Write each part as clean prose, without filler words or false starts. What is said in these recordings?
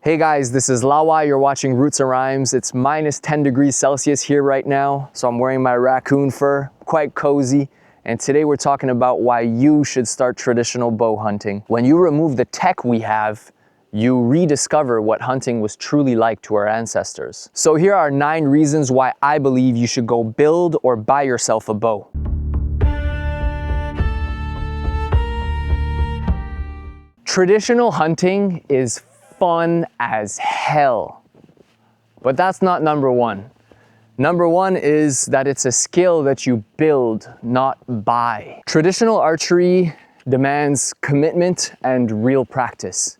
Hey guys, this is Lawa. You're watching Roots and Rhymes. It's minus 10 degrees Celsius here right now, so I'm wearing my raccoon fur, quite cozy. And today we're talking about why you should start traditional bow hunting. When you remove the tech we have, you rediscover what hunting was truly like to our ancestors. So here are 9 reasons why I believe you should go build or buy yourself a bow. Traditional hunting is fun as hell, but that's not number one. Number one is that it's a skill that you build, not buy. Traditional archery demands commitment and real practice.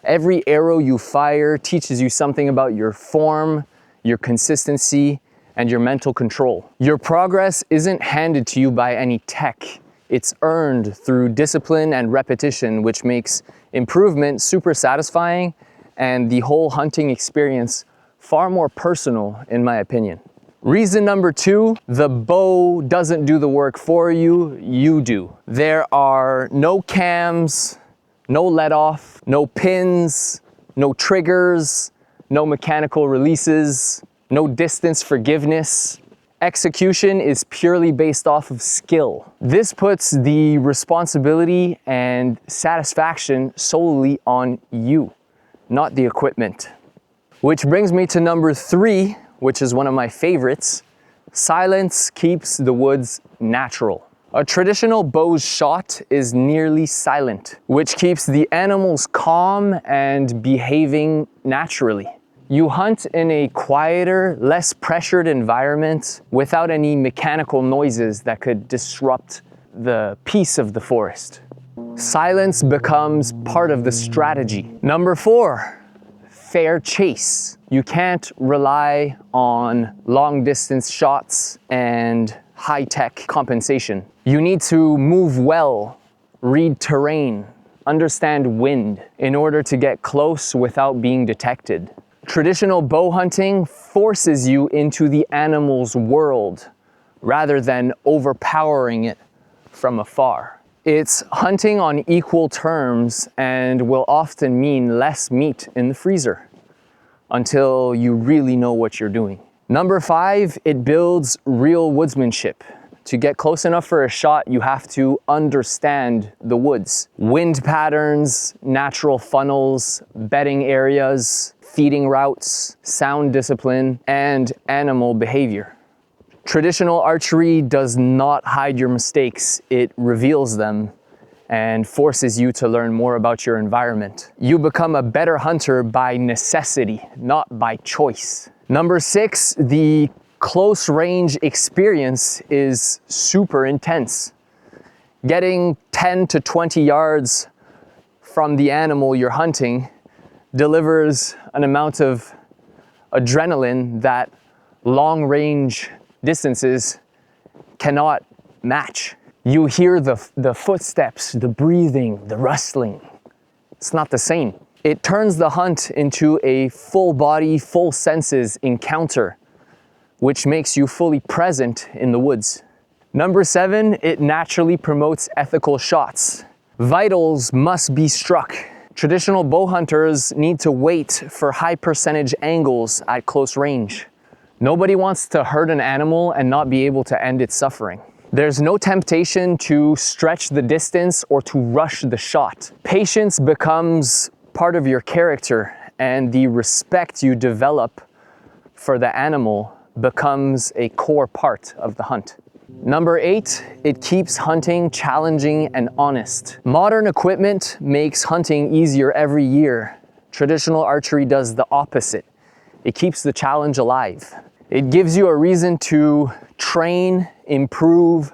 Every arrow you fire teaches you something about your form, your consistency, and your mental control. Your progress isn't handed to you by any tech. It's earned through discipline and repetition, which makes improvement super satisfying and the whole hunting experience far more personal, in my opinion. Reason number 2, the bow doesn't do the work for you, you do. There are no cams, no let off, no pins, no triggers, no mechanical releases, no distance forgiveness. Execution is purely based off of skill. This puts the responsibility and satisfaction solely on you, not the equipment. Which brings me to number 3, which is one of my favorites. Silence keeps the woods natural. A traditional bow's shot is nearly silent, which keeps the animals calm and behaving naturally. You hunt in a quieter, less pressured environment without any mechanical noises that could disrupt the peace of the forest. Silence becomes part of the strategy. Number 4, fair chase. You can't rely on long distance shots and high-tech compensation. You need to move well, read terrain, understand wind in order to get close without being detected. Traditional bow hunting forces you into the animal's world rather than overpowering it from afar. It's hunting on equal terms and will often mean less meat in the freezer until you really know what you're doing. Number 5, it builds real woodsmanship. To get close enough for a shot, you have to understand the woods. Wind patterns, natural funnels, bedding areas, feeding routes, sound discipline, and animal behavior. Traditional archery does not hide your mistakes, it reveals them and forces you to learn more about your environment. You become a better hunter by necessity, not by choice. Number 6, the close range experience is super intense. Getting 10 to 20 yards from the animal you're hunting delivers an amount of adrenaline that long range distances cannot match. You hear the footsteps, the breathing, the rustling. It's not the same. It turns the hunt into a full body, full senses encounter, which makes you fully present in the woods. Number 7, it naturally promotes ethical shots. Vitals must be struck. Traditional bow hunters need to wait for high percentage angles at close range. Nobody wants to hurt an animal and not be able to end its suffering. There's no temptation to stretch the distance or to rush the shot. Patience becomes part of your character, and the respect you develop for the animal becomes a core part of the hunt. Number 8, it keeps hunting challenging and honest. Modern equipment makes hunting easier every year. Traditional archery does the opposite. It keeps the challenge alive. It gives you a reason to train, improve,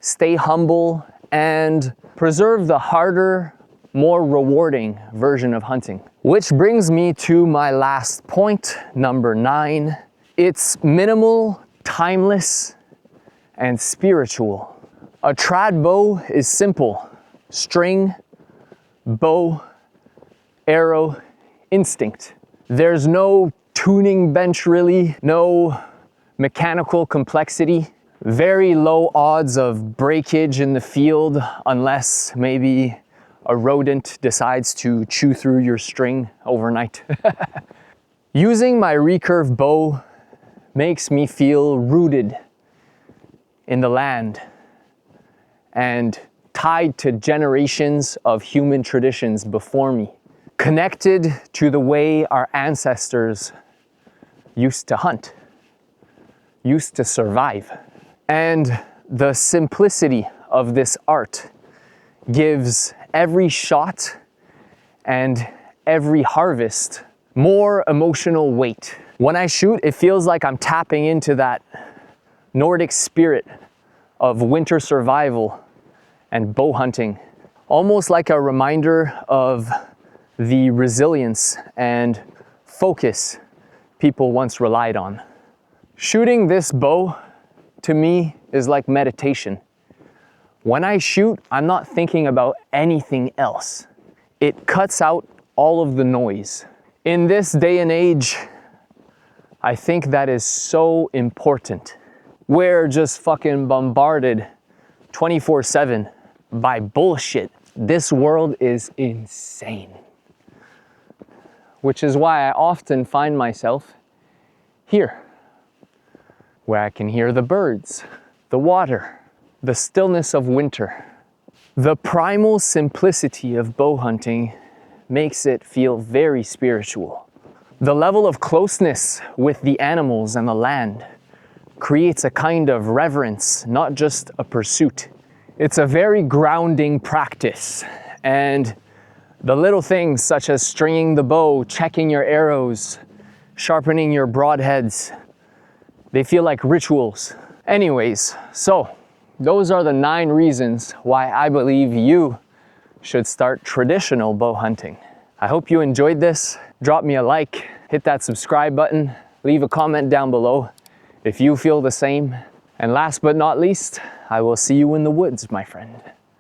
stay humble, and preserve the harder, more rewarding version of hunting. Which brings me to my last point, number 9. It's minimal, timeless, and spiritual. A trad bow is simple. String, bow, arrow, instinct. There's no tuning bench really, no mechanical complexity, very low odds of breakage in the field unless maybe a rodent decides to chew through your string overnight. Using my recurve bow makes me feel rooted in the land and tied to generations of human traditions before me, connected to the way our ancestors used to hunt, used to survive. And the simplicity of this art gives every shot and every harvest more emotional weight. When I shoot, it feels like I'm tapping into that Nordic spirit of winter survival and bow hunting, almost like a reminder of the resilience and focus people once relied on. Shooting this bow, to me, is like meditation. When I shoot, I'm not thinking about anything else. It cuts out all of the noise. In this day and age, I think that is so important. We're just fucking bombarded 24/7 by bullshit. This world is insane. Which is why I often find myself here, where I can hear the birds, the water, the stillness of winter. The primal simplicity of bow hunting makes it feel very spiritual. The level of closeness with the animals and the land creates a kind of reverence, not just a pursuit. It's a very grounding practice, and the little things such as stringing the bow, checking your arrows, sharpening your broadheads, they feel like rituals. Anyways, so those are the 9 reasons why I believe you should start traditional bow hunting. I hope you enjoyed this. Drop me a like, hit that subscribe button, leave a comment down below if you feel the same. And last but not least, I will see you in the woods, my friend.